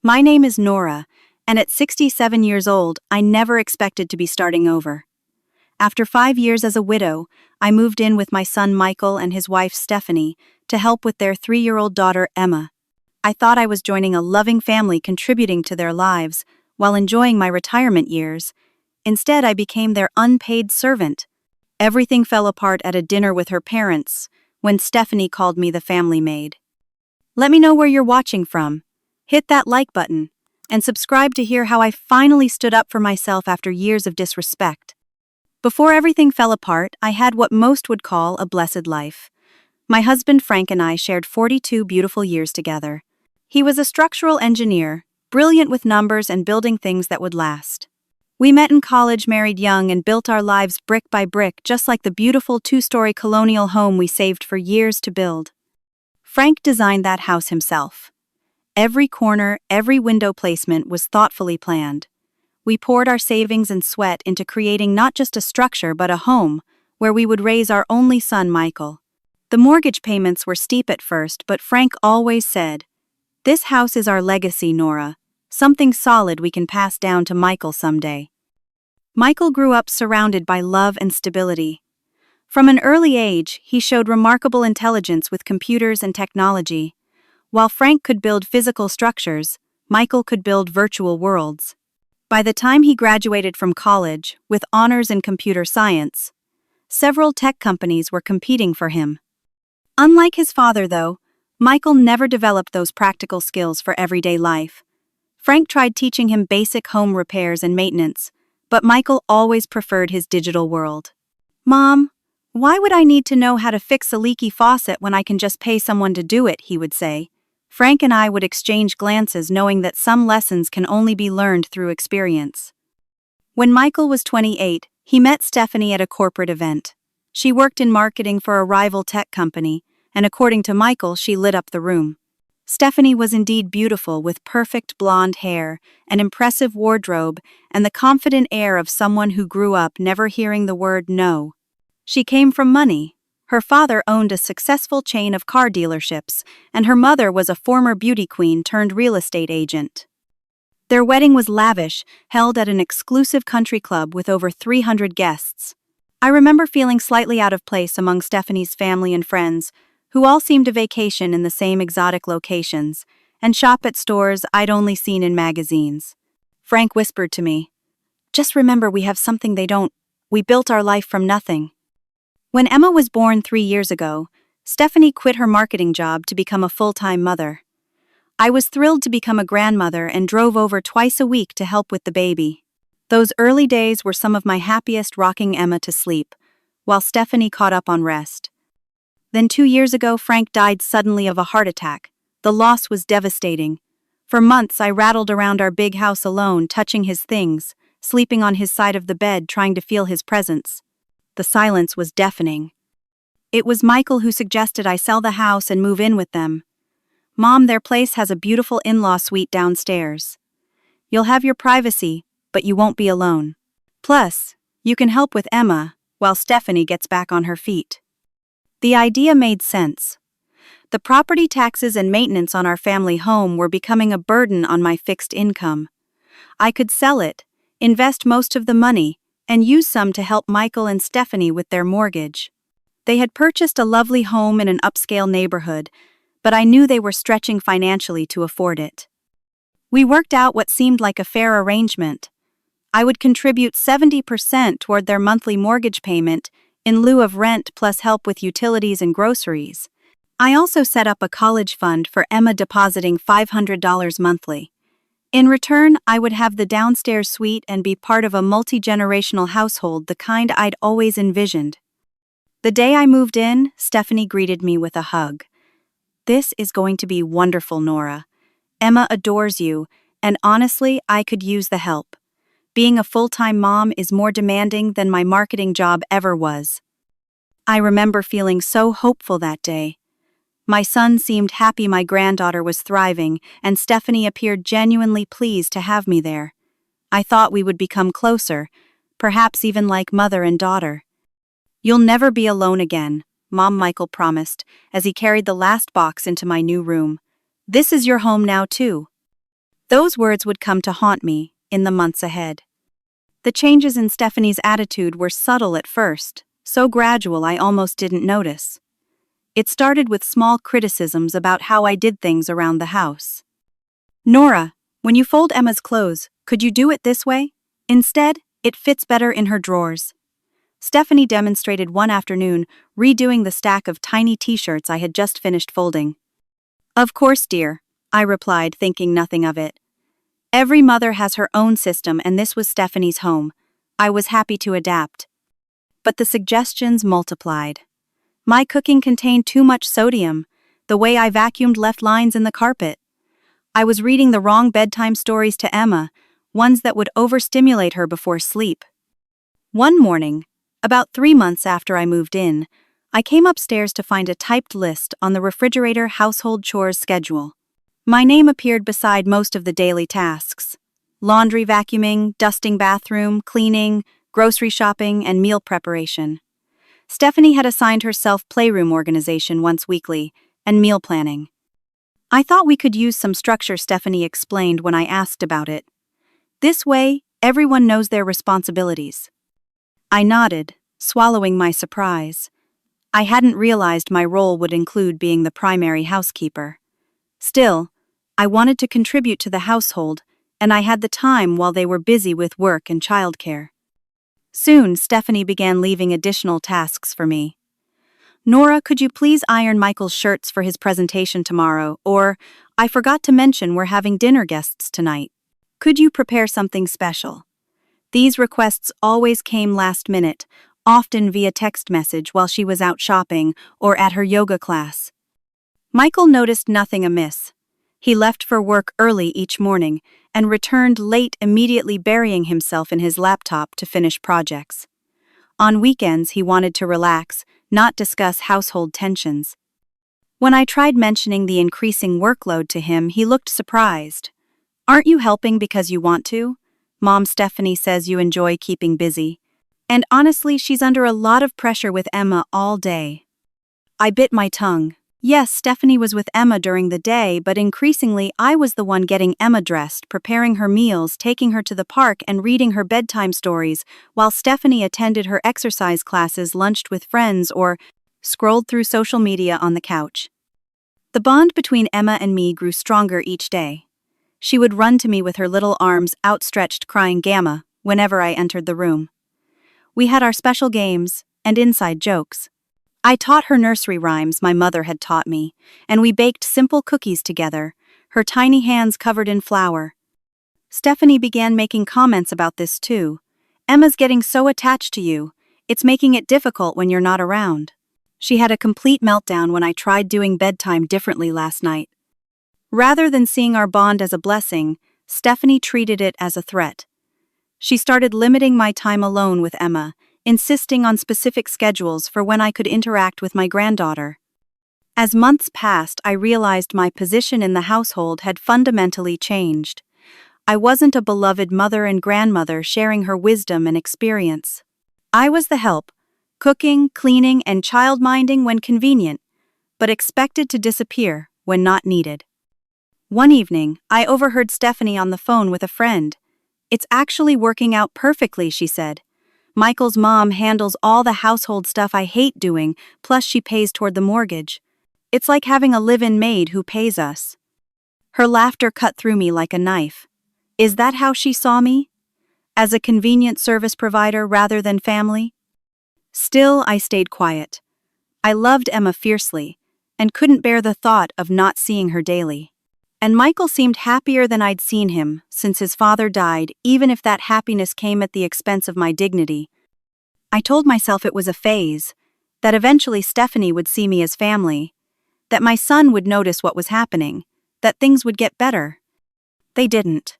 My name is Nora, and at 67 years old, I never expected to be starting over. After 5 years as a widow, I moved in with my son Michael and his wife Stephanie to help with their 3-year-old daughter Emma. I thought I was joining a loving family contributing to their lives while enjoying my retirement years. Instead, I became their unpaid servant. Everything fell apart at a dinner with her parents when Stephanie called me the family maid. Let me know where you're watching from. Hit that like button and subscribe to hear how I finally stood up for myself after years of disrespect. Before everything fell apart, I had what most would call a blessed life. My husband Frank and I shared 42 beautiful years together. He was a structural engineer, brilliant with numbers and building things that would last. We met in college, married young, and built our lives brick by brick, just like the beautiful 2-story colonial home we saved for years to build. Frank designed that house himself. Every corner, every window placement was thoughtfully planned. We poured our savings and sweat into creating not just a structure but a home where we would raise our only son, Michael. The mortgage payments were steep at first, but Frank always said, "This house is our legacy, Nora, something solid we can pass down to Michael someday." Michael grew up surrounded by love and stability. From an early age, he showed remarkable intelligence with computers and technology. While Frank could build physical structures, Michael could build virtual worlds. By the time he graduated from college, with honors in computer science, several tech companies were competing for him. Unlike his father, though, Michael never developed those practical skills for everyday life. Frank tried teaching him basic home repairs and maintenance, but Michael always preferred his digital world. "Mom, why would I need to know how to fix a leaky faucet when I can just pay someone to do it?" he would say. Frank and I would exchange glances, knowing that some lessons can only be learned through experience. When Michael was 28, he met Stephanie at a corporate event. She worked in marketing for a rival tech company, and according to Michael, she lit up the room. Stephanie was indeed beautiful, with perfect blonde hair, an impressive wardrobe, and the confident air of someone who grew up never hearing the word no. She came from money. Her father owned a successful chain of car dealerships, and her mother was a former beauty queen turned real estate agent. Their wedding was lavish, held at an exclusive country club with over 300 guests. I remember feeling slightly out of place among Stephanie's family and friends, who all seemed to vacation in the same exotic locations and shop at stores I'd only seen in magazines. Frank whispered to me, "Just remember, we have something they don't. We built our life from nothing." When Emma was born 3 years ago, Stephanie quit her marketing job to become a full-time mother. I was thrilled to become a grandmother and drove over twice a week to help with the baby. Those early days were some of my happiest, rocking Emma to sleep, while Stephanie caught up on rest. Then 2 years ago, Frank died suddenly of a heart attack. The loss was devastating. For months, I rattled around our big house alone, touching his things, sleeping on his side of the bed, trying to feel his presence. The silence was deafening. It was Michael who suggested I sell the house and move in with them. "Mom, their place has a beautiful in-law suite downstairs. You'll have your privacy, but you won't be alone. Plus, you can help with Emma while Stephanie gets back on her feet." The idea made sense. The property taxes and maintenance on our family home were becoming a burden on my fixed income. I could sell it, invest most of the money, and use some to help Michael and Stephanie with their mortgage. They had purchased a lovely home in an upscale neighborhood, but I knew they were stretching financially to afford it. We worked out what seemed like a fair arrangement. I would contribute 70% toward their monthly mortgage payment in lieu of rent plus help with utilities and groceries. I also set up a college fund for Emma, depositing $500 monthly. In return, I would have the downstairs suite and be part of a multi-generational household, the kind I'd always envisioned. The day I moved in, Stephanie greeted me with a hug. "This is going to be wonderful, Nora. Emma adores you, and honestly, I could use the help. Being a full-time mom is more demanding than my marketing job ever was." I remember feeling so hopeful that day. My son seemed happy my granddaughter was thriving, and Stephanie appeared genuinely pleased to have me there. I thought we would become closer, perhaps even like mother and daughter. "You'll never be alone again," Mom Michael promised as he carried the last box into my new room. "This is your home now, too." Those words would come to haunt me in the months ahead. The changes in Stephanie's attitude were subtle at first, so gradual I almost didn't notice. It started with small criticisms about how I did things around the house. "Nora, when you fold Emma's clothes, could you do it this way? Instead, it fits better in her drawers." Stephanie demonstrated one afternoon, redoing the stack of tiny t-shirts I had just finished folding. "Of course, dear," I replied, thinking nothing of it. Every mother has her own system, and this was Stephanie's home. I was happy to adapt. But the suggestions multiplied. My cooking contained too much sodium. The way I vacuumed left lines in the carpet. I was reading the wrong bedtime stories to Emma, ones that would overstimulate her before sleep. One morning, about 3 months after I moved in, I came upstairs to find a typed list on the refrigerator household chores schedule. My name appeared beside most of the daily tasks: laundry, vacuuming, dusting bathroom, cleaning, grocery shopping, and meal preparation. Stephanie had assigned herself playroom organization once weekly, and meal planning. "I thought we could use some structure," Stephanie explained when I asked about it. "This way, everyone knows their responsibilities." I nodded, swallowing my surprise. I hadn't realized my role would include being the primary housekeeper. Still, I wanted to contribute to the household, and I had the time while they were busy with work and childcare. Soon, Stephanie began leaving additional tasks for me. "Nora, could you please iron Michael's shirts for his presentation tomorrow?" Or, "I forgot to mention we're having dinner guests tonight. Could you prepare something special?" These requests always came last minute, often via text message while she was out shopping or at her yoga class. Michael noticed nothing amiss. He left for work early each morning and returned late, immediately burying himself in his laptop to finish projects. On weekends, he wanted to relax, not discuss household tensions. When I tried mentioning the increasing workload to him, he looked surprised. "Aren't you helping because you want to? Mom Stephanie says you enjoy keeping busy." And honestly, she's under a lot of pressure with Emma all day. I bit my tongue. Yes, Stephanie was with Emma during the day, but increasingly I was the one getting Emma dressed, preparing her meals, taking her to the park, and reading her bedtime stories, while Stephanie attended her exercise classes, lunched with friends, or scrolled through social media on the couch. The bond between Emma and me grew stronger each day. She would run to me with her little arms outstretched, crying "Gamma" whenever I entered the room. We had our special games and inside jokes. I taught her nursery rhymes my mother had taught me, and we baked simple cookies together, her tiny hands covered in flour. Stephanie began making comments about this too. "Emma's getting so attached to you. It's making it difficult when you're not around." She had a complete meltdown when I tried doing bedtime differently last night. Rather than seeing our bond as a blessing, Stephanie treated it as a threat. She started limiting my time alone with Emma, insisting on specific schedules for when I could interact with my granddaughter. As months passed, I realized my position in the household had fundamentally changed. I wasn't a beloved mother and grandmother sharing her wisdom and experience. I was the help, cooking, cleaning, and child-minding when convenient, but expected to disappear when not needed. One evening, I overheard Stephanie on the phone with a friend. "It's actually working out perfectly," she said. "Michael's mom handles all the household stuff I hate doing, plus she pays toward the mortgage. It's like having a live-in maid who pays us." Her laughter cut through me like a knife. Is that how she saw me? As a convenient service provider rather than family? Still, I stayed quiet. I loved Emma fiercely, and couldn't bear the thought of not seeing her daily. And Michael seemed happier than I'd seen him since his father died, even if that happiness came at the expense of my dignity. I told myself it was a phase, that eventually Stephanie would see me as family, that my son would notice what was happening, that things would get better. They didn't.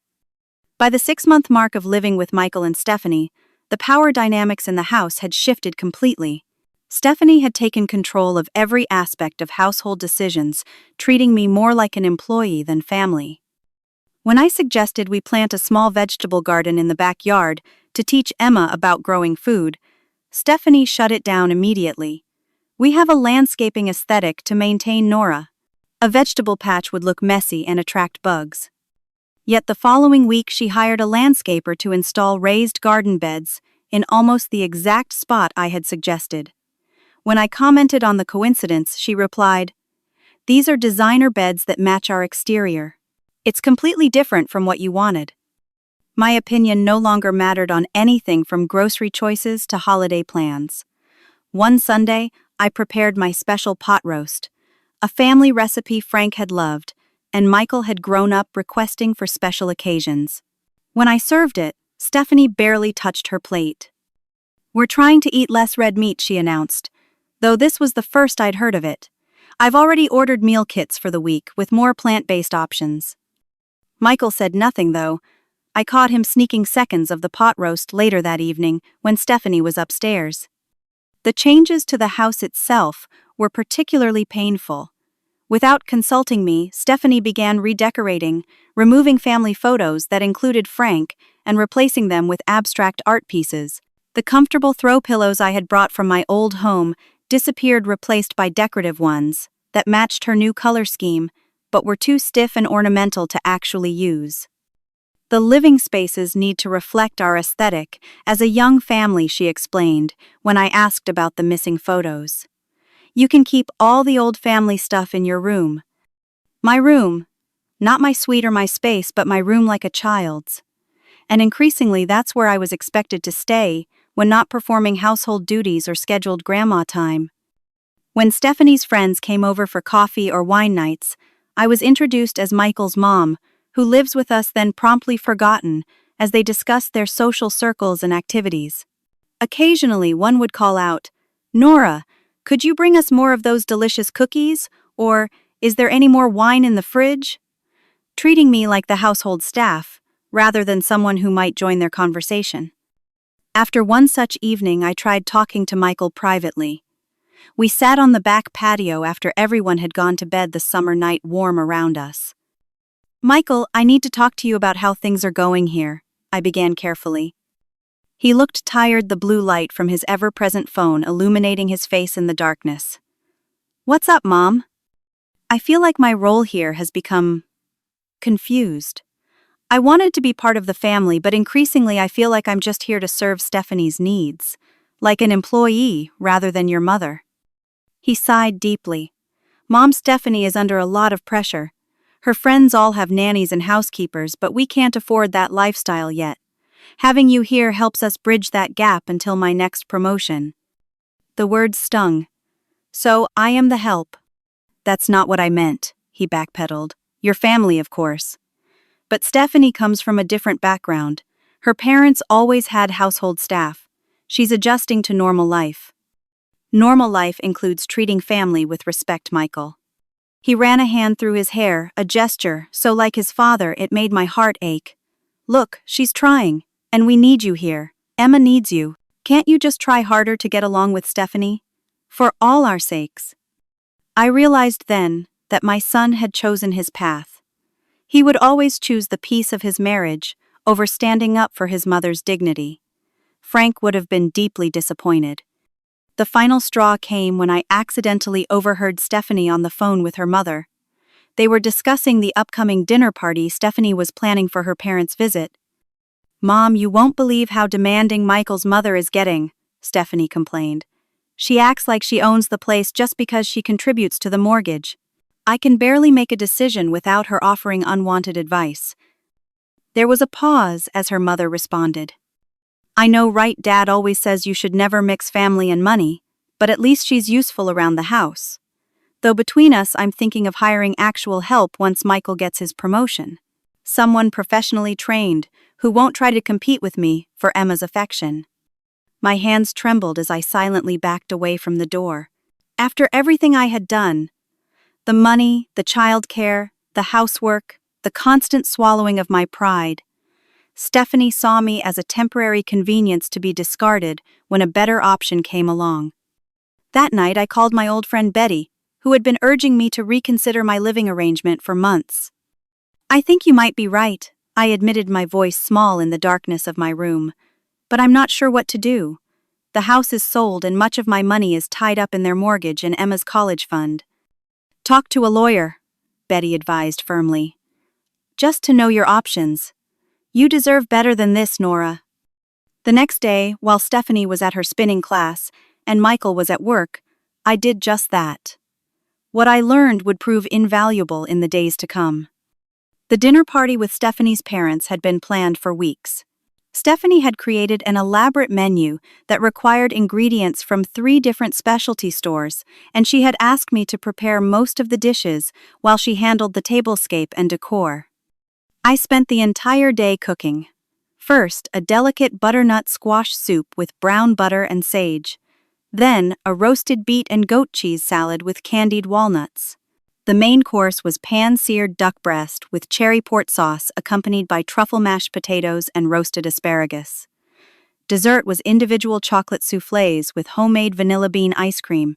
By the 6-month mark of living with Michael and Stephanie, the power dynamics in the house had shifted completely. Stephanie had taken control of every aspect of household decisions, treating me more like an employee than family. When I suggested we plant a small vegetable garden in the backyard to teach Emma about growing food, Stephanie shut it down immediately. "We have a landscaping aesthetic to maintain, Nora. A vegetable patch would look messy and attract bugs." Yet the following week she hired a landscaper to install raised garden beds in almost the exact spot I had suggested. When I commented on the coincidence, she replied, "These are designer beds that match our exterior. It's completely different from what you wanted." My opinion no longer mattered on anything from grocery choices to holiday plans. One Sunday, I prepared my special pot roast, a family recipe Frank had loved, and Michael had grown up requesting for special occasions. When I served it, Stephanie barely touched her plate. "We're trying to eat less red meat," she announced, though this was the first I'd heard of it. "I've already ordered meal kits for the week with more plant-based options." Michael said nothing, though. I caught him sneaking seconds of the pot roast later that evening when Stephanie was upstairs. The changes to the house itself were particularly painful. Without consulting me, Stephanie began redecorating, removing family photos that included Frank and replacing them with abstract art pieces. The comfortable throw pillows I had brought from my old home disappeared, replaced by decorative ones that matched her new color scheme, but were too stiff and ornamental to actually use. "The living spaces need to reflect our aesthetic as a young family," she explained when I asked about the missing photos. "You can keep all the old family stuff in your room." My room. Not my suite or my space, but my room like a child's. And increasingly that's where I was expected to stay when not performing household duties or scheduled grandma time. When Stephanie's friends came over for coffee or wine nights, I was introduced as Michael's mom, who lives with us, then promptly forgotten as they discussed their social circles and activities. Occasionally one would call out, "Nora, could you bring us more of those delicious cookies?" Or, "Is there any more wine in the fridge?" Treating me like the household staff, rather than someone who might join their conversation. After one such evening, I tried talking to Michael privately. We sat on the back patio after everyone had gone to bed, the summer night warm around us. "Michael, I need to talk to you about how things are going here," I began carefully. He looked tired, the blue light from his ever-present phone illuminating his face in the darkness. "What's up, Mom?" I feel like my role here has become confused. I wanted to be part of the family, but increasingly I feel like I'm just here to serve Stephanie's needs, like an employee rather than your mother. He sighed deeply. "Mom, Stephanie is under a lot of pressure. Her friends all have nannies and housekeepers, but we can't afford that lifestyle yet. Having you here helps us bridge that gap until my next promotion." The words stung. "So, I am the help." "That's not what I meant," he backpedaled. "Your family, of course. But Stephanie comes from a different background. Her parents always had household staff. She's adjusting to normal life." "Normal life includes treating family with respect, Michael." He ran a hand through his hair, a gesture so like his father it made my heart ache. "Look, she's trying, and we need you here. Emma needs you. Can't you just try harder to get along with Stephanie? For all our sakes." I realized then that my son had chosen his path. He would always choose the peace of his marriage over standing up for his mother's dignity. Frank would have been deeply disappointed. The final straw came when I accidentally overheard Stephanie on the phone with her mother. They were discussing the upcoming dinner party Stephanie was planning for her parents' visit. "Mom, you won't believe how demanding Michael's mother is getting," Stephanie complained. "She acts like she owns the place just because she contributes to the mortgage. I can barely make a decision without her offering unwanted advice." There was a pause as her mother responded. "I know, right? Dad always says you should never mix family and money, but at least she's useful around the house. Though between us, I'm thinking of hiring actual help once Michael gets his promotion. Someone professionally trained, who won't try to compete with me for Emma's affection." My hands trembled as I silently backed away from the door. After everything I had done, the money, the childcare, the housework, the constant swallowing of my pride, Stephanie saw me as a temporary convenience to be discarded when a better option came along. That night I called my old friend Betty, who had been urging me to reconsider my living arrangement for months. "I think you might be right," I admitted, my voice small in the darkness of my room. "But I'm not sure what to do. The house is sold and much of my money is tied up in their mortgage and Emma's college fund." "Talk to a lawyer," Betty advised firmly. just to know your options. You deserve better than this, Nora. The next day, while Stephanie was at her spinning class and Michael was at work, I did just that. What I learned would prove invaluable in the days to come. The dinner party with Stephanie's parents had been planned for weeks. Stephanie had created an elaborate menu that required ingredients from 3 different specialty stores, and she had asked me to prepare most of the dishes while she handled the tablescape and decor. I spent the entire day cooking. First, a delicate butternut squash soup with brown butter and sage. Then, a roasted beet and goat cheese salad with candied walnuts. The main course was pan-seared duck breast with cherry port sauce accompanied by truffle mashed potatoes and roasted asparagus. Dessert was individual chocolate soufflés with homemade vanilla bean ice cream.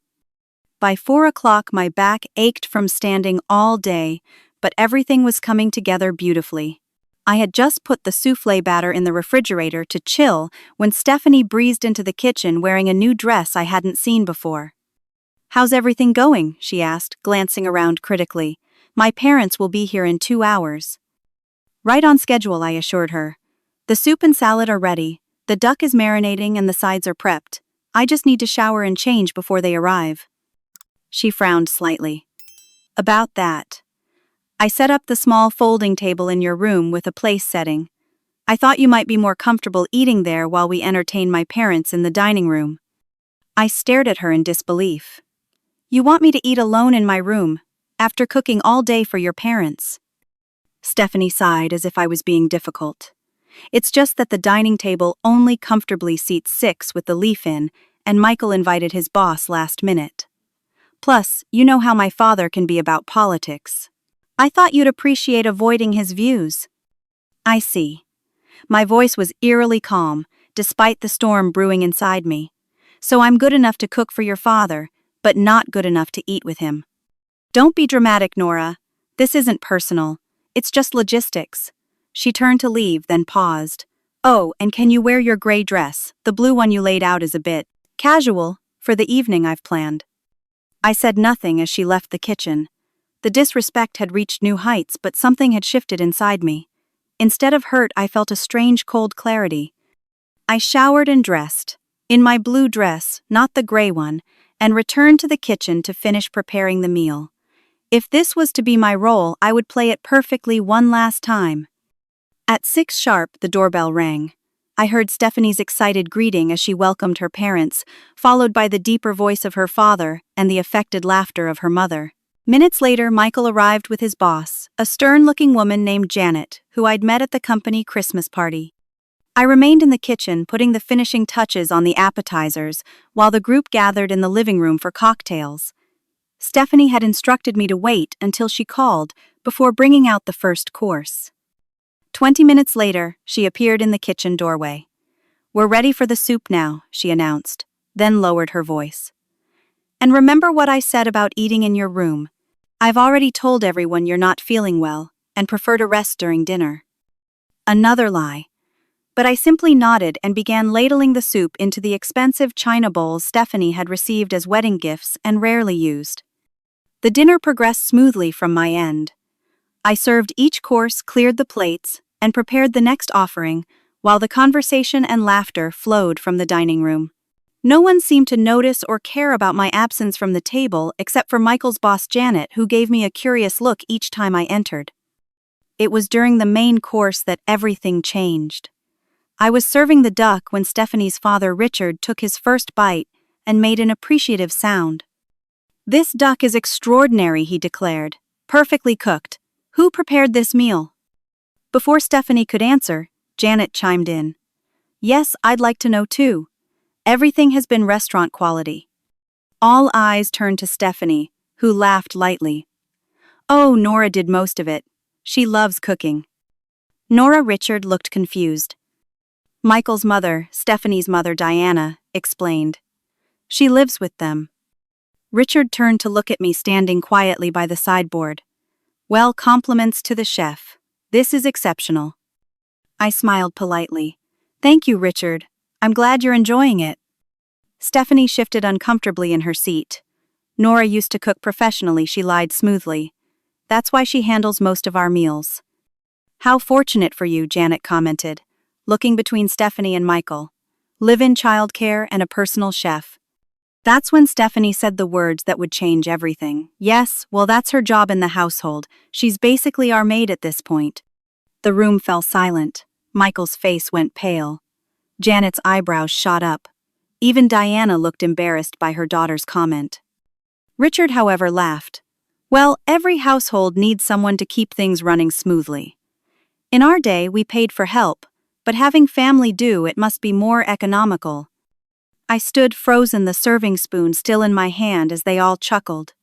By 4 o'clock my back ached from standing all day, but everything was coming together beautifully. I had just put the soufflé batter in the refrigerator to chill when Stephanie breezed into the kitchen wearing a new dress I hadn't seen before. "How's everything going?" she asked, glancing around critically. "My parents will be here in 2 hours." "Right on schedule," I assured her. "The soup and salad are ready, the duck is marinating and the sides are prepped. I just need to shower and change before they arrive." She frowned slightly. "About that. I set up the small folding table in your room with a place setting. I thought you might be more comfortable eating there while we entertain my parents in the dining room." I stared at her in disbelief. "You want me to eat alone in my room, after cooking all day for your parents?" Stephanie sighed as if I was being difficult. "It's just that the dining table only comfortably seats 6 with the leaf in, and Michael invited his boss last minute. Plus, you know how my father can be about politics. I thought you'd appreciate avoiding his views." "I see." My voice was eerily calm, despite the storm brewing inside me. "So I'm good enough to cook for your father, but not good enough to eat with him." "Don't be dramatic, Nora. This isn't personal. It's just logistics." She turned to leave, then paused. "Oh, and can you wear your gray dress? The blue one you laid out is a bit casual for the evening I've planned." I said nothing as she left the kitchen. The disrespect had reached new heights, but something had shifted inside me. Instead of hurt, I felt a strange cold clarity. I showered and dressed, in my blue dress, not the gray one, and returned to the kitchen to finish preparing the meal. If this was to be my role, I would play it perfectly one last time. At 6 sharp, the doorbell rang. I heard Stephanie's excited greeting as she welcomed her parents, followed by the deeper voice of her father and the affected laughter of her mother. Minutes later, Michael arrived with his boss, a stern-looking woman named Janet, who I'd met at the company Christmas party. I remained in the kitchen, putting the finishing touches on the appetizers, while the group gathered in the living room for cocktails. Stephanie had instructed me to wait until she called before bringing out the first course. 20 minutes later, she appeared in the kitchen doorway. "We're ready for the soup now," she announced, then lowered her voice. "And remember what I said about eating in your room. I've already told everyone you're not feeling well and prefer to rest during dinner." Another lie. But I simply nodded and began ladling the soup into the expensive china bowls Stephanie had received as wedding gifts and rarely used. The dinner progressed smoothly from my end. I served each course, cleared the plates, and prepared the next offering, while the conversation and laughter flowed from the dining room. No one seemed to notice or care about my absence from the table except for Michael's boss Janet, who gave me a curious look each time I entered. It was during the main course that everything changed. I was serving the duck when Stephanie's father Richard took his first bite and made an appreciative sound. "This duck is extraordinary," he declared. "Perfectly cooked. Who prepared this meal?" Before Stephanie could answer, Janet chimed in. "Yes, I'd like to know too. Everything has been restaurant quality." All eyes turned to Stephanie, who laughed lightly. "Oh, Nora did most of it. She loves cooking." Nora Richard looked confused. "Michael's mother, Stephanie's mother Diana, explained. She lives with them." Richard turned to look at me standing quietly by the sideboard. "Well, compliments to the chef. This is exceptional." I smiled politely. "Thank you, Richard. I'm glad you're enjoying it." Stephanie shifted uncomfortably in her seat. "Nora used to cook professionally," she lied smoothly. "That's why she handles most of our meals." How fortunate for you, Janet commented, looking between Stephanie and Michael. Live-in childcare and a personal chef. That's when Stephanie said the words that would change everything. Yes, well, that's her job in the household. She's basically our maid at this point. The room fell silent. Michael's face went pale. Janet's eyebrows shot up. Even Diana looked embarrassed by her daughter's comment. Richard, however, laughed. Well, every household needs someone to keep things running smoothly. In our day, we paid for help, but having family do it must be more economical. I stood frozen, the serving spoon still in my hand as they all chuckled.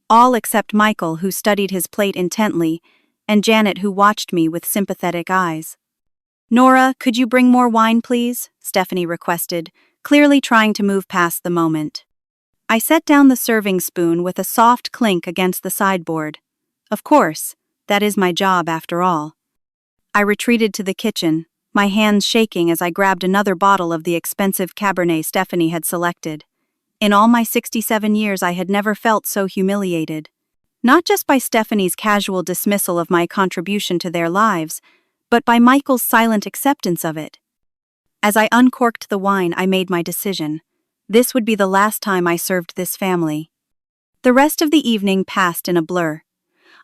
All except Michael, who studied his plate intently, and Janet, who watched me with sympathetic eyes. Nora, could you bring more wine, please? Stephanie requested, clearly trying to move past the moment. I set down the serving spoon with a soft clink against the sideboard. Of course, that is my job after all. I retreated to the kitchen, my hands shaking as I grabbed another bottle of the expensive Cabernet Stephanie had selected. In all my 67 years, I had never felt so humiliated. Not just by Stephanie's casual dismissal of my contribution to their lives, but by Michael's silent acceptance of it. As I uncorked the wine, I made my decision. This would be the last time I served this family. The rest of the evening passed in a blur.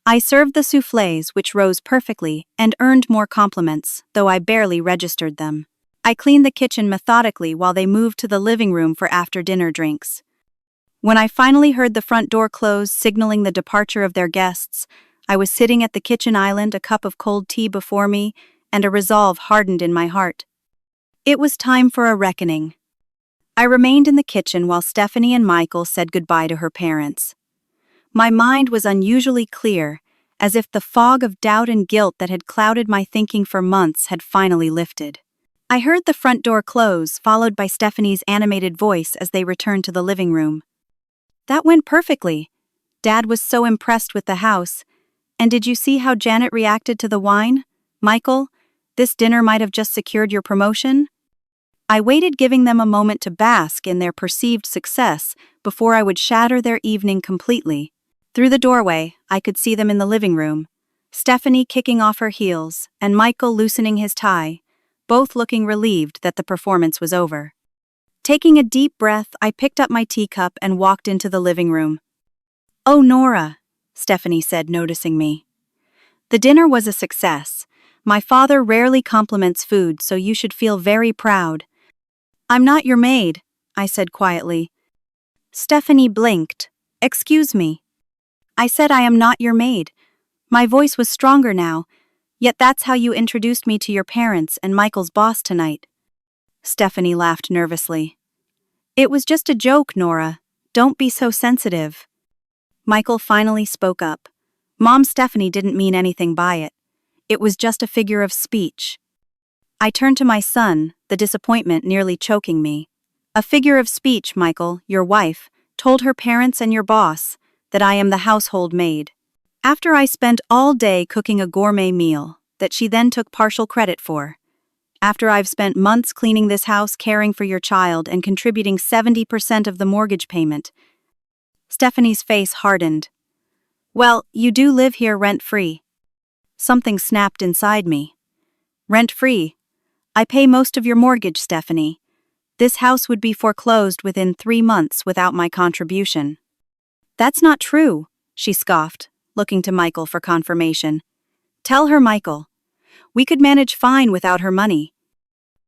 I served the soufflés, which rose perfectly, and earned more compliments, though I barely registered them. I cleaned the kitchen methodically while they moved to the living room for after-dinner drinks. When I finally heard the front door close, signaling the departure of their guests, I was sitting at the kitchen island, a cup of cold tea before me, and a resolve hardened in my heart. It was time for a reckoning. I remained in the kitchen while Stephanie and Michael said goodbye to her parents. My mind was unusually clear, as if the fog of doubt and guilt that had clouded my thinking for months had finally lifted. I heard the front door close, followed by Stephanie's animated voice as they returned to the living room. That went perfectly. Dad was so impressed with the house. And did you see how Janet reacted to the wine? Michael, this dinner might have just secured your promotion? I waited, giving them a moment to bask in their perceived success before I would shatter their evening completely. Through the doorway, I could see them in the living room, Stephanie kicking off her heels and Michael loosening his tie, both looking relieved that the performance was over. Taking a deep breath, I picked up my teacup and walked into the living room. "Oh, Nora," Stephanie said, noticing me. "The dinner was a success. My father rarely compliments food, so you should feel very proud." "I'm not your maid," I said quietly. Stephanie blinked. "Excuse me." I said, "I am not your maid." My voice was stronger now, "Yet that's how you introduced me to your parents and Michael's boss tonight." Stephanie laughed nervously. "It was just a joke, Nora. Don't be so sensitive." Michael finally spoke up. "Mom, Stephanie didn't mean anything by it. It was just a figure of speech." I turned to my son, the disappointment nearly choking me. "A figure of speech, Michael, your wife, told her parents and your boss that I am the household maid. After I spent all day cooking a gourmet meal that she then took partial credit for. After I've spent months cleaning this house, caring for your child, and contributing 70% of the mortgage payment." Stephanie's face hardened. "Well, you do live here rent-free." Something snapped inside me. "Rent-free? I pay most of your mortgage, Stephanie. This house would be foreclosed within 3 months without my contribution." "That's not true," she scoffed, looking to Michael for confirmation. "Tell her, Michael. We could manage fine without her money."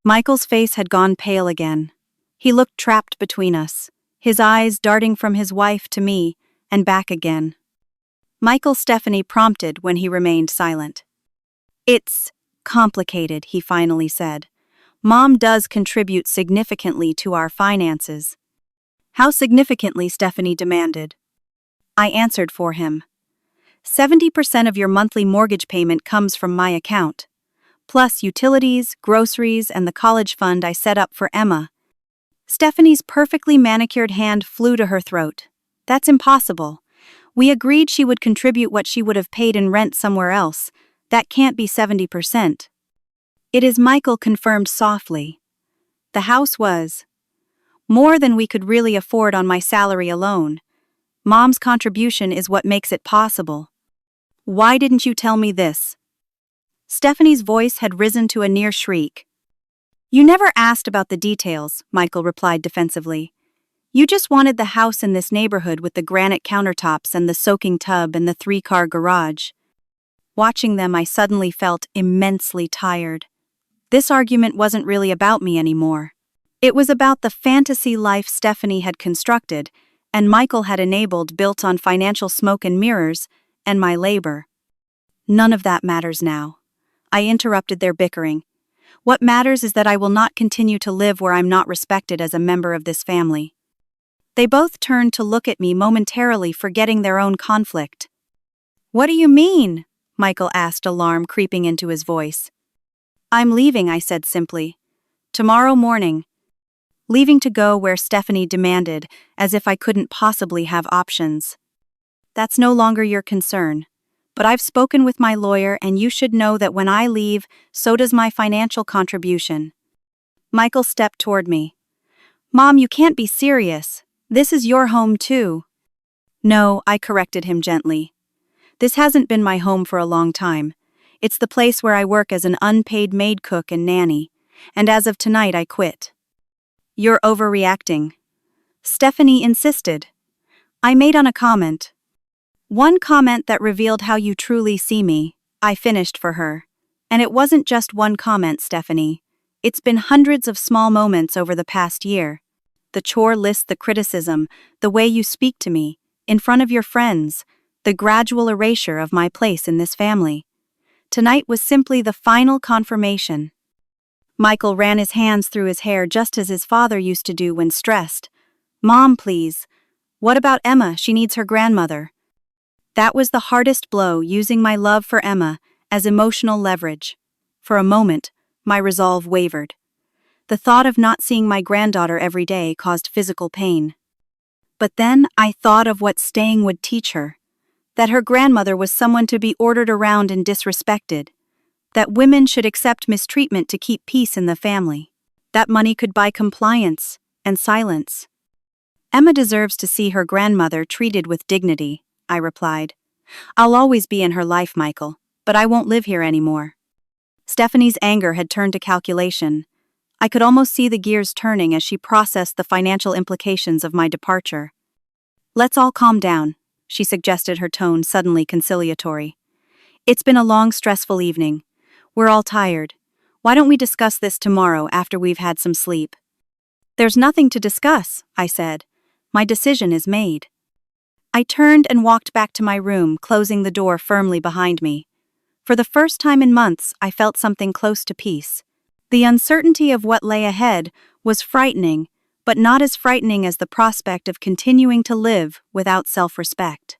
Michael's face had gone pale again. He looked trapped between us, his eyes darting from his wife to me and back again. "Michael," Stephanie prompted when he remained silent. "It's complicated," he finally said. "Mom does contribute significantly to our finances." "How significantly?" Stephanie demanded. I answered for him. 70% of your monthly mortgage payment comes from my account, plus utilities, groceries, and the college fund I set up for Emma." Stephanie's perfectly manicured hand flew to her throat. "That's impossible. We agreed she would contribute what she would have paid in rent somewhere else. That can't be 70%. "It is," Michael confirmed softly. "The house was more than we could really afford on my salary alone. Mom's contribution is what makes it possible." "Why didn't you tell me this?" Stephanie's voice had risen to a near shriek. "You never asked about the details," Michael replied defensively. "You just wanted the house in this neighborhood with the granite countertops and the soaking tub and the 3-car garage." Watching them, I suddenly felt immensely tired. This argument wasn't really about me anymore. It was about the fantasy life Stephanie had constructed, and Michael had enabled, built on financial smoke and mirrors, and my labor. None of that matters now. I interrupted their bickering. What matters is that I will not continue to live where I'm not respected as a member of this family. They both turned to look at me, momentarily forgetting their own conflict. "What do you mean?" Michael asked, alarm creeping into his voice. "I'm leaving," I said simply. "Tomorrow morning." Leaving to go where Stephanie demanded, as if I couldn't possibly have options. "That's no longer your concern. But I've spoken with my lawyer, and you should know that when I leave, so does my financial contribution." Michael stepped toward me. "Mom, you can't be serious. This is your home too." "No," I corrected him gently. "This hasn't been my home for a long time. It's the place where I work as an unpaid maid cook and nanny, and as of tonight I quit." "You're overreacting." Stephanie insisted. I made on a comment. "One comment that revealed how you truly see me," I finished for her. "And it wasn't just one comment, Stephanie. It's been hundreds of small moments over the past year. The chore list, the criticism, the way you speak to me, in front of your friends, the gradual erasure of my place in this family. Tonight was simply the final confirmation." Michael ran his hands through his hair just as his father used to do when stressed. "Mom, please. What about Emma? She needs her grandmother." That was the hardest blow, using my love for Emma as emotional leverage. For a moment, my resolve wavered. The thought of not seeing my granddaughter every day caused physical pain. But then I thought of what staying would teach her. That her grandmother was someone to be ordered around and disrespected. That women should accept mistreatment to keep peace in the family. That money could buy compliance and silence. "Emma deserves to see her grandmother treated with dignity," I replied. "I'll always be in her life, Michael, but I won't live here anymore." Stephanie's anger had turned to calculation. I could almost see the gears turning as she processed the financial implications of my departure. "Let's all calm down," she suggested, her tone suddenly conciliatory. "It's been a long, stressful evening. We're all tired. Why don't we discuss this tomorrow after we've had some sleep?" "There's nothing to discuss," I said. "My decision is made." I turned and walked back to my room, closing the door firmly behind me. For the first time in months, I felt something close to peace. The uncertainty of what lay ahead was frightening, but not as frightening as the prospect of continuing to live without self-respect.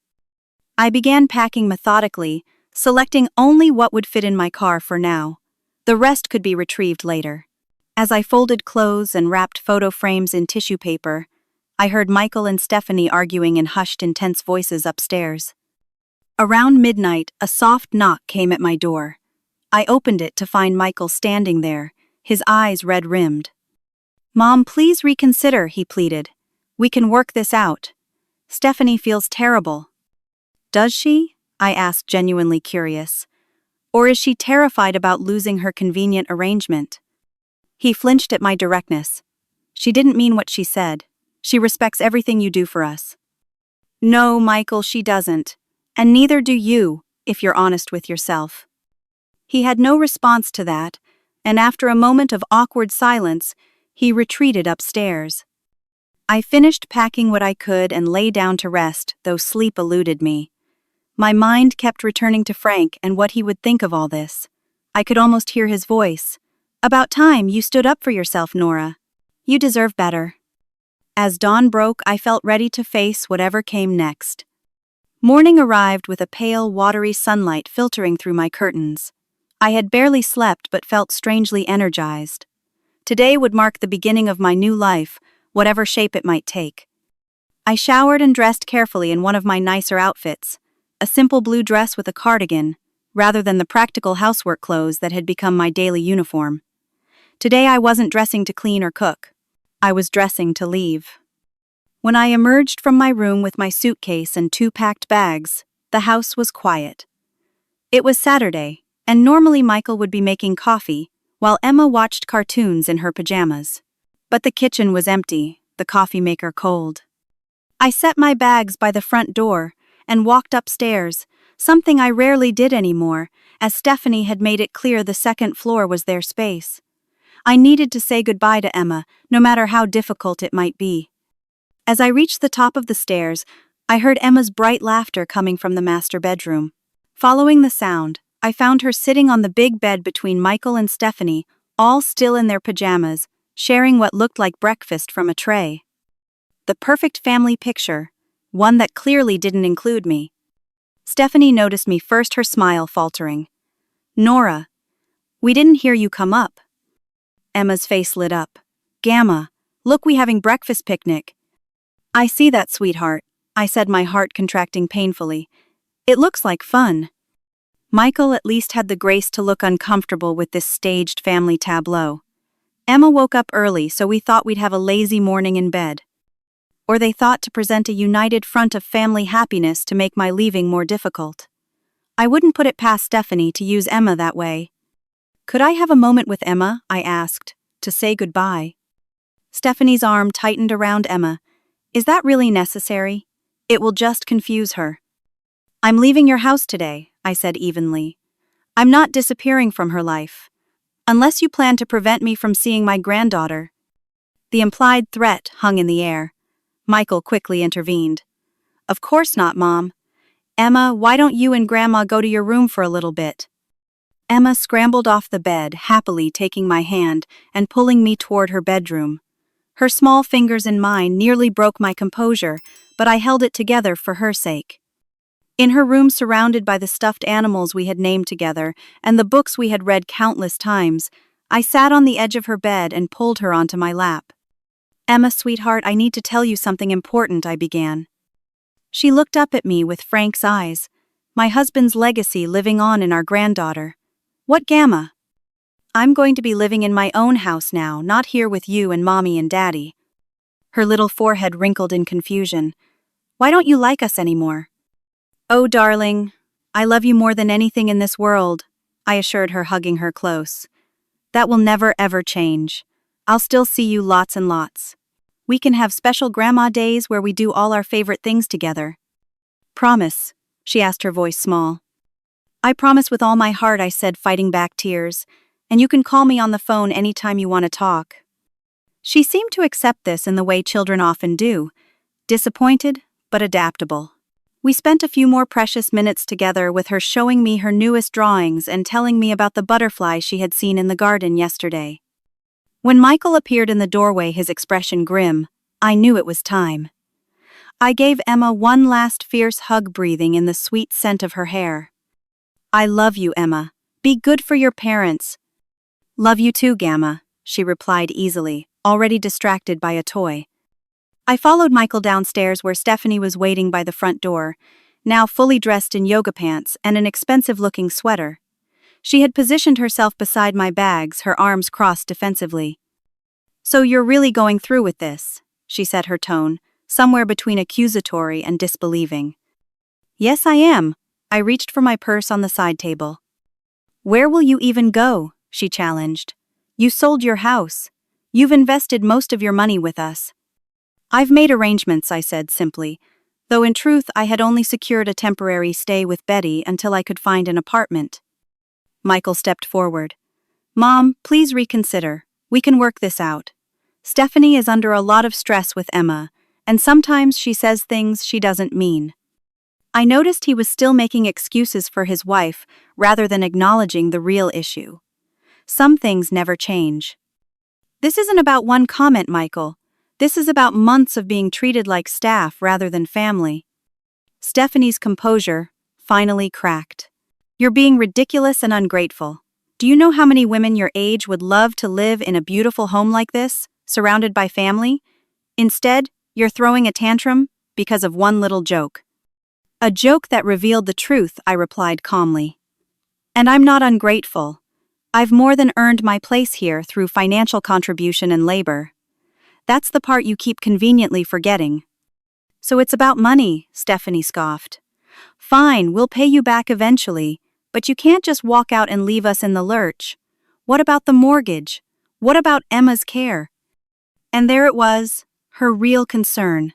I began packing methodically, selecting only what would fit in my car for now. The rest could be retrieved later. As I folded clothes and wrapped photo frames in tissue paper, I heard Michael and Stephanie arguing in hushed, intense voices upstairs. Around midnight, a soft knock came at my door. I opened it to find Michael standing there, his eyes red-rimmed. "Mom, please reconsider," he pleaded. "We can work this out. Stephanie feels terrible." "Does she?" I asked, genuinely curious. "Or is she terrified about losing her convenient arrangement?" He flinched at my directness. "She didn't mean what she said. She respects everything you do for us." "No, Michael, she doesn't. And neither do you, if you're honest with yourself." He had no response to that, and after a moment of awkward silence, he retreated upstairs. I finished packing what I could and lay down to rest, though sleep eluded me. My mind kept returning to Frank and what he would think of all this. I could almost hear his voice. "About time you stood up for yourself, Nora. You deserve better." As dawn broke, I felt ready to face whatever came next. Morning arrived with a pale, watery sunlight filtering through my curtains. I had barely slept but felt strangely energized. Today would mark the beginning of my new life, whatever shape it might take. I showered and dressed carefully in one of my nicer outfits, a simple blue dress with a cardigan, rather than the practical housework clothes that had become my daily uniform. Today I wasn't dressing to clean or cook. I was dressing to leave. When I emerged from my room with my suitcase and 2 packed bags, the house was quiet. It was Saturday, and normally Michael would be making coffee, while Emma watched cartoons in her pajamas. But the kitchen was empty, the coffee maker cold. I set my bags by the front door and walked upstairs, something I rarely did anymore, as Stephanie had made it clear the second floor was their space. I needed to say goodbye to Emma, no matter how difficult it might be. As I reached the top of the stairs, I heard Emma's bright laughter coming from the master bedroom. Following the sound, I found her sitting on the big bed between Michael and Stephanie, all still in their pajamas, sharing what looked like breakfast from a tray. The perfect family picture, one that clearly didn't include me. Stephanie noticed me first, her smile faltering. "Nora, we didn't hear you come up." Emma's face lit up. "Gamma, look, we having breakfast picnic." "I see that, sweetheart," I said, my heart contracting painfully. "It looks like fun." Michael at least had the grace to look uncomfortable with this staged family tableau. Emma woke up early, so we thought we'd have a lazy morning in bed. Or they thought to present a united front of family happiness to make my leaving more difficult. I wouldn't put it past Stephanie to use Emma that way. "Could I have a moment with Emma?" I asked, to say goodbye. Stephanie's arm tightened around Emma. "Is that really necessary? It will just confuse her." "I'm leaving your house today," I said evenly. "I'm not disappearing from her life. Unless you plan to prevent me from seeing my granddaughter." The implied threat hung in the air. Michael quickly intervened. "Of course not, Mom. Emma, why don't you and Grandma go to your room for a little bit?" Emma scrambled off the bed, happily taking my hand and pulling me toward her bedroom. Her small fingers in mine nearly broke my composure, but I held it together for her sake. In her room, surrounded by the stuffed animals we had named together and the books we had read countless times, I sat on the edge of her bed and pulled her onto my lap. "Emma, sweetheart, I need to tell you something important," I began. She looked up at me with Frank's eyes. "My husband's legacy living on in our granddaughter." "What, Gamma?" "I'm going to be living in my own house now, not here with you and Mommy and Daddy." Her little forehead wrinkled in confusion. "Why don't you like us anymore?" "Oh, darling, I love you more than anything in this world," I assured her, hugging her close. "That will never ever change. I'll still see you lots and lots. We can have special grandma days where we do all our favorite things together." "Promise?" she asked, her voice small. "I promise with all my heart," I said, fighting back tears. "And you can call me on the phone anytime you want to talk." She seemed to accept this in the way children often do, disappointed but adaptable. We spent a few more precious minutes together, with her showing me her newest drawings and telling me about the butterfly she had seen in the garden yesterday. When Michael appeared in the doorway, his expression grim, I knew it was time. I gave Emma one last fierce hug, breathing in the sweet scent of her hair. "I love you, Emma. Be good for your parents." "Love you too, Gamma," she replied easily, already distracted by a toy. I followed Michael downstairs, where Stephanie was waiting by the front door, now fully dressed in yoga pants and an expensive-looking sweater. She had positioned herself beside my bags, her arms crossed defensively. "So you're really going through with this?" she said, her tone somewhere between accusatory and disbelieving. "Yes, I am." I reached for my purse on the side table. "Where will you even go?" she challenged. "You sold your house. You've invested most of your money with us." "I've made arrangements," I said simply, though in truth I had only secured a temporary stay with Betty until I could find an apartment. Michael stepped forward. "Mom, please reconsider. We can work this out. Stephanie is under a lot of stress with Emma, and sometimes she says things she doesn't mean." I noticed he was still making excuses for his wife rather than acknowledging the real issue. Some things never change. "This isn't about one comment, Michael. This is about months of being treated like staff rather than family." Stephanie's composure finally cracked. "You're being ridiculous and ungrateful. Do you know how many women your age would love to live in a beautiful home like this, surrounded by family? Instead, you're throwing a tantrum because of one little joke." "A joke that revealed the truth," I replied calmly. "And I'm not ungrateful. I've more than earned my place here through financial contribution and labor. That's the part you keep conveniently forgetting." "So it's about money," Stephanie scoffed. "Fine, we'll pay you back eventually, But you can't just walk out and leave us in the lurch. What about the mortgage? What about Emma's care? And there it was, her real concern.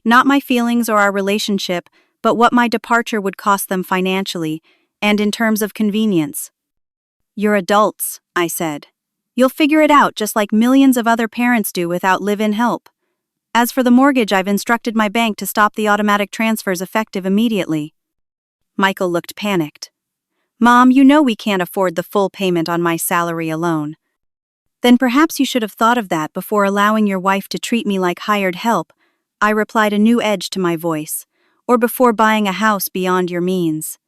Not my feelings or our relationship, but what my departure would cost them financially, and in terms of convenience. "You're adults," I said. "You'll figure it out just like millions of other parents do without live-in help. As for the mortgage, I've instructed my bank to stop the automatic transfers effective immediately." Michael looked panicked. "Mom, you know we can't afford the full payment on my salary alone." "Then perhaps you should have thought of that before allowing your wife to treat me like hired help," I replied, a new edge to my voice, "or before buying a house beyond your means."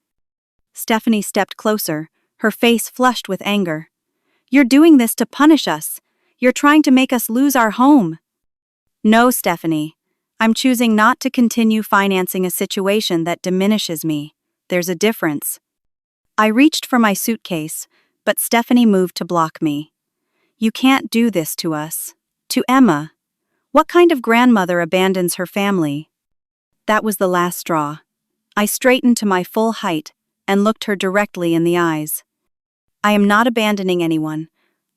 Stephanie stepped closer, her face flushed with anger. "You're doing this to punish us. You're trying to make us lose our home." "No, Stephanie. I'm choosing not to continue financing a situation that diminishes me. There's a difference." I reached for my suitcase, but Stephanie moved to block me. "You can't do this to us. To Emma. What kind of grandmother abandons her family?" That was the last straw. I straightened to my full height and looked her directly in the eyes. "I am not abandoning anyone.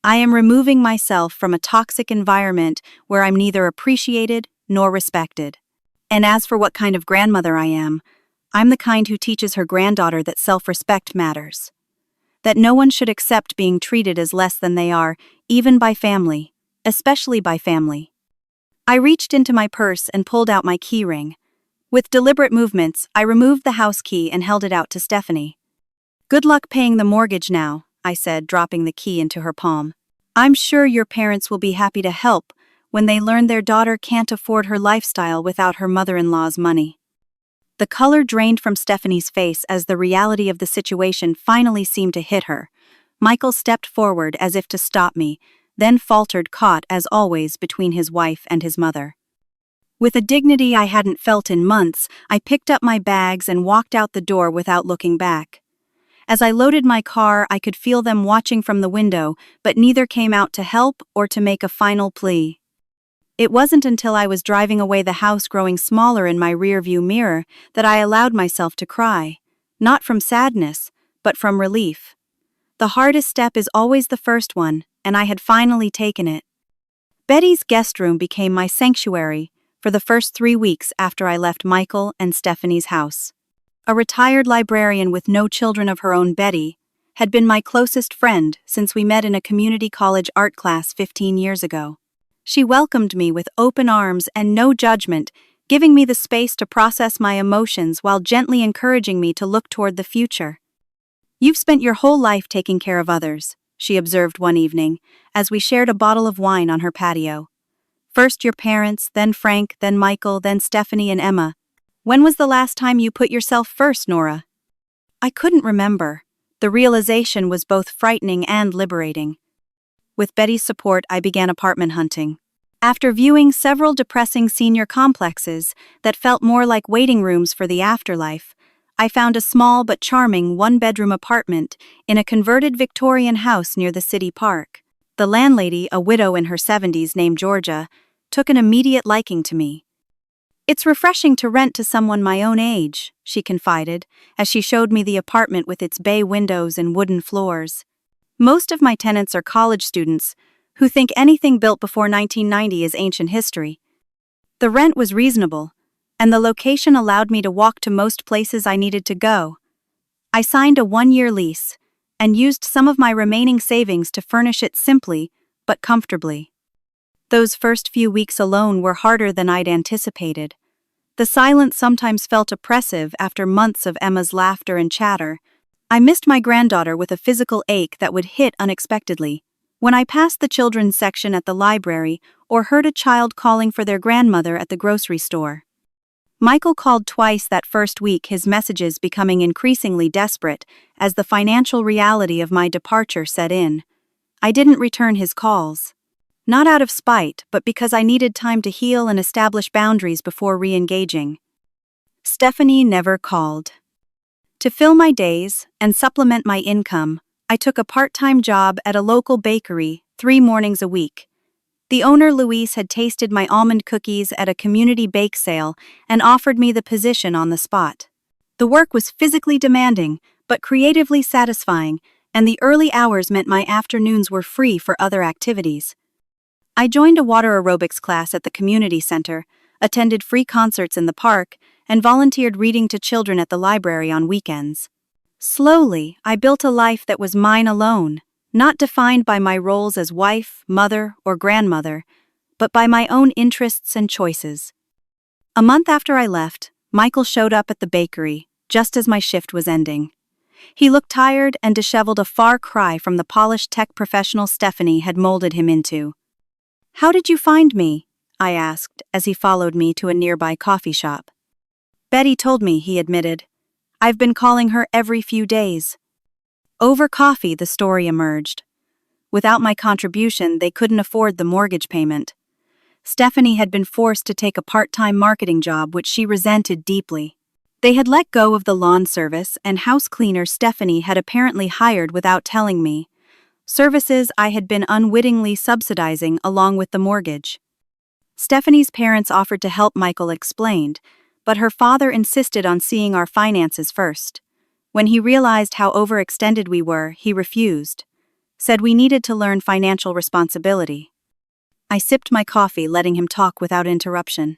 I am removing myself from a toxic environment where I'm neither appreciated nor respected. And as for what kind of grandmother I am, I'm the kind who teaches her granddaughter that self-respect matters. That no one should accept being treated as less than they are, even by family, especially by family." I reached into my purse and pulled out my key ring. With deliberate movements, I removed the house key and held it out to Stephanie. "Good luck paying the mortgage now," I said, dropping the key into her palm. "I'm sure your parents will be happy to help when they learn their daughter can't afford her lifestyle without her mother-in-law's money." The color drained from Stephanie's face as the reality of the situation finally seemed to hit her. Michael stepped forward as if to stop me, then faltered, caught, as always, between his wife and his mother. With a dignity I hadn't felt in months, I picked up my bags and walked out the door without looking back. As I loaded my car, I could feel them watching from the window, but neither came out to help or to make a final plea. It wasn't until I was driving away, the house growing smaller in my rearview mirror, that I allowed myself to cry. Not from sadness, but from relief. The hardest step is always the first one, and I had finally taken it. Betty's guest room became my sanctuary for the first 3 weeks after I left Michael and Stephanie's house. A retired librarian with no children of her own, Betty, had been my closest friend since we met in a community college art class 15 years ago. She welcomed me with open arms and no judgment, giving me the space to process my emotions while gently encouraging me to look toward the future. "You've spent your whole life taking care of others," she observed one evening, as we shared a bottle of wine on her patio. "First your parents, then Frank, then Michael, then Stephanie and Emma. When was the last time you put yourself first, Nora?" I couldn't remember. The realization was both frightening and liberating. With Betty's support, I began apartment hunting. After viewing several depressing senior complexes that felt more like waiting rooms for the afterlife, I found a small but charming one-bedroom apartment in a converted Victorian house near the city park. The landlady, a widow in her 70s named Georgia, took an immediate liking to me. "It's refreshing to rent to someone my own age," she confided, as she showed me the apartment with its bay windows and wooden floors. "Most of my tenants are college students who think anything built before 1990 is ancient history." The rent was reasonable, and the location allowed me to walk to most places I needed to go. I signed a 1-year lease and used some of my remaining savings to furnish it simply but comfortably. Those first few weeks alone were harder than I'd anticipated. The silence sometimes felt oppressive after months of Emma's laughter and chatter. I missed my granddaughter with a physical ache that would hit unexpectedly. When I passed the children's section at the library or heard a child calling for their grandmother at the grocery store. Michael called twice that first week, his messages becoming increasingly desperate as the financial reality of my departure set in. I didn't return his calls. Not out of spite, but because I needed time to heal and establish boundaries before re-engaging. Stephanie never called. To fill my days and supplement my income, I took a part-time job at a local bakery 3 mornings a week. The owner, Louise, had tasted my almond cookies at a community bake sale and offered me the position on the spot. The work was physically demanding, but creatively satisfying, and the early hours meant my afternoons were free for other activities. I joined a water aerobics class at the community center, attended free concerts in the park, and volunteered reading to children at the library on weekends. Slowly, I built a life that was mine alone, not defined by my roles as wife, mother, or grandmother, but by my own interests and choices. A month after I left, Michael showed up at the bakery, just as my shift was ending. He looked tired and disheveled, a far cry from the polished tech professional Stephanie had molded him into. "How did you find me?" I asked as he followed me to a nearby coffee shop. "Betty told me," he admitted. "I've been calling her every few days." Over coffee, the story emerged. Without my contribution, they couldn't afford the mortgage payment. Stephanie had been forced to take a part-time marketing job, which she resented deeply. They had let go of the lawn service and house cleaner Stephanie had apparently hired without telling me, services I had been unwittingly subsidizing along with the mortgage. Stephanie's parents offered to help, Michael explained, but her father insisted on seeing our finances first. When he realized how overextended we were, he refused, said we needed to learn financial responsibility. I sipped my coffee, letting him talk without interruption.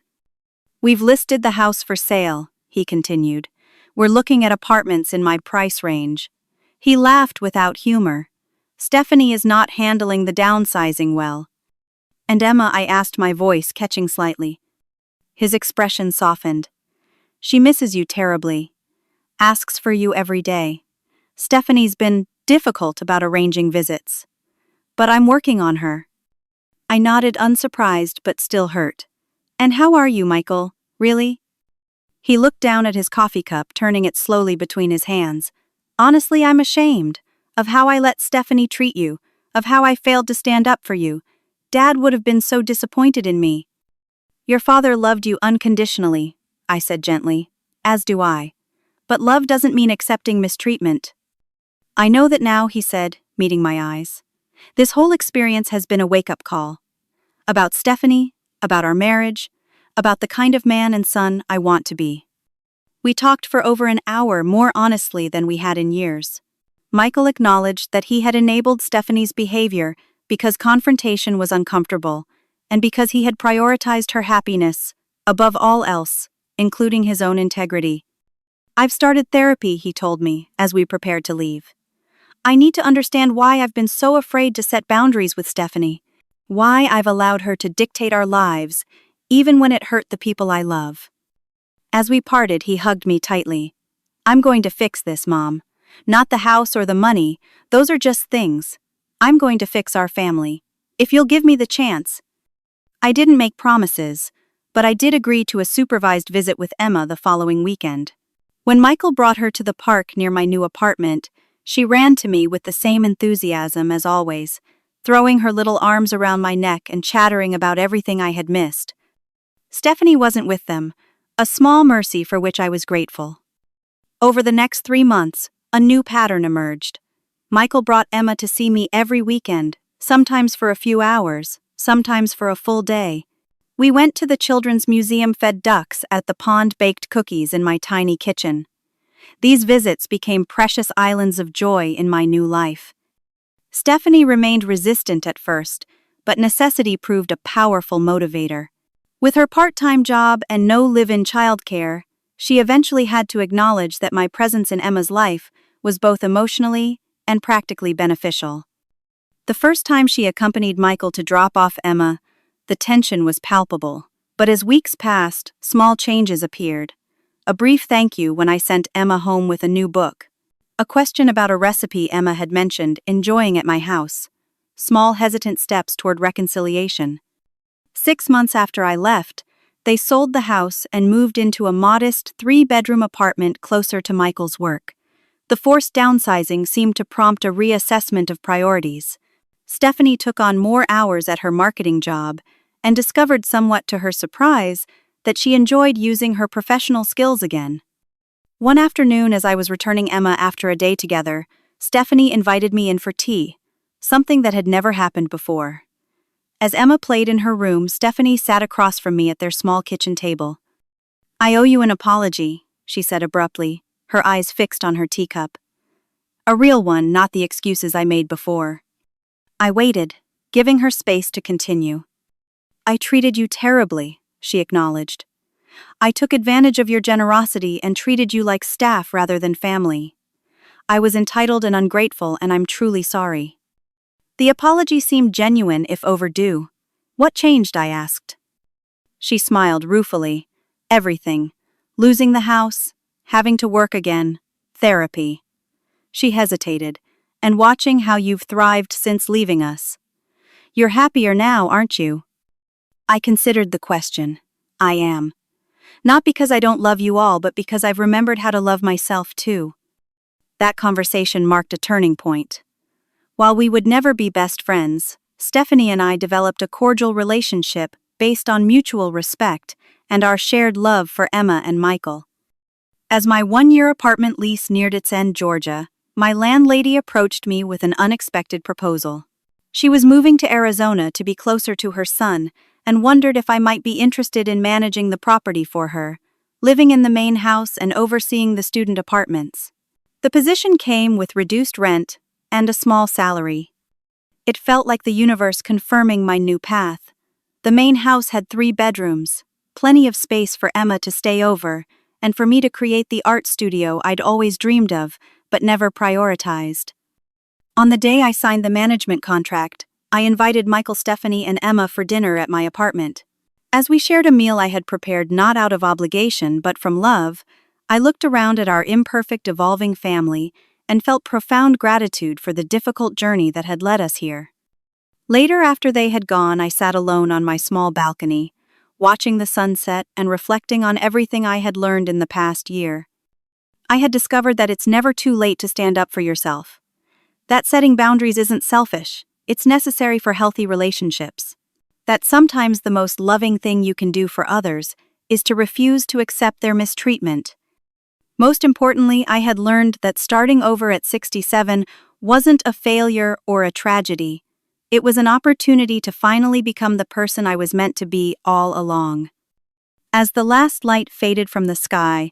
"We've listed the house for sale," he continued. "We're looking at apartments in my price range." He laughed without humor. "Stephanie is not handling the downsizing well." "And Emma?" I asked, my voice catching slightly. His expression softened. "She misses you terribly. Asks for you every day. Stephanie's been difficult about arranging visits. But I'm working on her." I nodded, unsurprised but still hurt. "And how are you, Michael? Really?" He looked down at his coffee cup, turning it slowly between his hands. "Honestly, I'm ashamed of how I let Stephanie treat you, of how I failed to stand up for you. Dad would have been so disappointed in me." "Your father loved you unconditionally," I said gently, "as do I. But love doesn't mean accepting mistreatment." "I know that now," he said, meeting my eyes. "This whole experience has been a wake-up call. About Stephanie, about our marriage, about the kind of man and son I want to be." We talked for over an hour, more honestly than we had in years. Michael acknowledged that he had enabled Stephanie's behavior because confrontation was uncomfortable, and because he had prioritized her happiness above all else, including his own integrity. "I've started therapy," he told me as we prepared to leave. "I need to understand why I've been so afraid to set boundaries with Stephanie, why I've allowed her to dictate our lives, even when it hurt the people I love." As we parted, he hugged me tightly. "I'm going to fix this, Mom. Not the house or the money, those are just things. I'm going to fix our family, if you'll give me the chance." I didn't make promises, but I did agree to a supervised visit with Emma the following weekend. When Michael brought her to the park near my new apartment, she ran to me with the same enthusiasm as always, throwing her little arms around my neck and chattering about everything I had missed. Stephanie wasn't with them, a small mercy for which I was grateful. Over the next 3 months, a new pattern emerged. Michael brought Emma to see me every weekend, sometimes for a few hours, sometimes for a full day. We went to the children's museum, fed ducks at the pond, baked cookies in my tiny kitchen. These visits became precious islands of joy in my new life. Stephanie remained resistant at first, but necessity proved a powerful motivator. With her part-time job and no live-in childcare, she eventually had to acknowledge that my presence in Emma's life was both emotionally and practically beneficial. The first time she accompanied Michael to drop off Emma, the tension was palpable, but as weeks passed, small changes appeared. A brief thank you when I sent Emma home with a new book. A question about a recipe Emma had mentioned enjoying at my house. Small hesitant steps toward reconciliation. 6 months after I left, they sold the house and moved into a modest 3-bedroom apartment closer to Michael's work. The forced downsizing seemed to prompt a reassessment of priorities. Stephanie took on more hours at her marketing job and discovered, somewhat to her surprise, that she enjoyed using her professional skills again. One afternoon, as I was returning Emma after a day together, Stephanie invited me in for tea, something that had never happened before. As Emma played in her room, Stephanie sat across from me at their small kitchen table. "I owe you an apology," she said abruptly, her eyes fixed on her teacup. A real one, not the excuses I made before. I waited, giving her space to continue. I treated you terribly, she acknowledged. I took advantage of your generosity and treated you like staff rather than family. I was entitled and ungrateful, and I'm truly sorry. The apology seemed genuine if overdue. What changed? I asked. She smiled ruefully. Everything. Losing the house, having to work again, therapy. She hesitated, and watching how you've thrived since leaving us. You're happier now, aren't you? I considered the question. I am. Not because I don't love you all, but because I've remembered how to love myself too. That conversation marked a turning point. While we would never be best friends, Stephanie and I developed a cordial relationship based on mutual respect and our shared love for Emma and Michael. As my one-year apartment lease neared its end, Georgia, my landlady approached me with an unexpected proposal. She was moving to Arizona to be closer to her son and wondered if I might be interested in managing the property for her, living in the main house and overseeing the student apartments. The position came with reduced rent and a small salary. It felt like the universe confirming my new path. The main house had 3 bedrooms, plenty of space for Emma to stay over, and for me to create the art studio I'd always dreamed of, but never prioritized. On the day I signed the management contract, I invited Michael, Stephanie, and Emma for dinner at my apartment. As we shared a meal I had prepared not out of obligation but from love, I looked around at our imperfect, evolving family and felt profound gratitude for the difficult journey that had led us here. Later, after they had gone, I sat alone on my small balcony, watching the sunset and reflecting on everything I had learned in the past year. I had discovered that it's never too late to stand up for yourself. That setting boundaries isn't selfish, it's necessary for healthy relationships. That sometimes the most loving thing you can do for others is to refuse to accept their mistreatment. Most importantly, I had learned that starting over at 67 wasn't a failure or a tragedy. It was an opportunity to finally become the person I was meant to be all along. As the last light faded from the sky,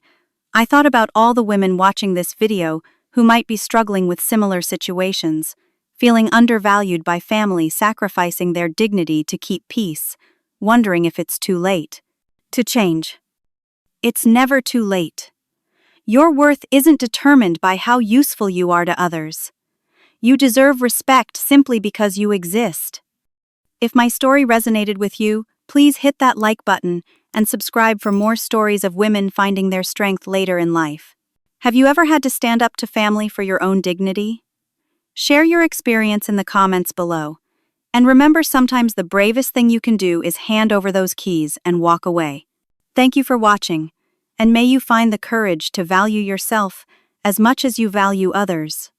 I thought about all the women watching this video who might be struggling with similar situations, feeling undervalued by family, sacrificing their dignity to keep peace, wondering if it's too late to change. It's never too late. Your worth isn't determined by how useful you are to others. You deserve respect simply because you exist. If my story resonated with you, please hit that like button and subscribe for more stories of women finding their strength later in life. Have you ever had to stand up to family for your own dignity? Share your experience in the comments below. And remember, sometimes the bravest thing you can do is hand over those keys and walk away. Thank you for watching, and may you find the courage to value yourself as much as you value others.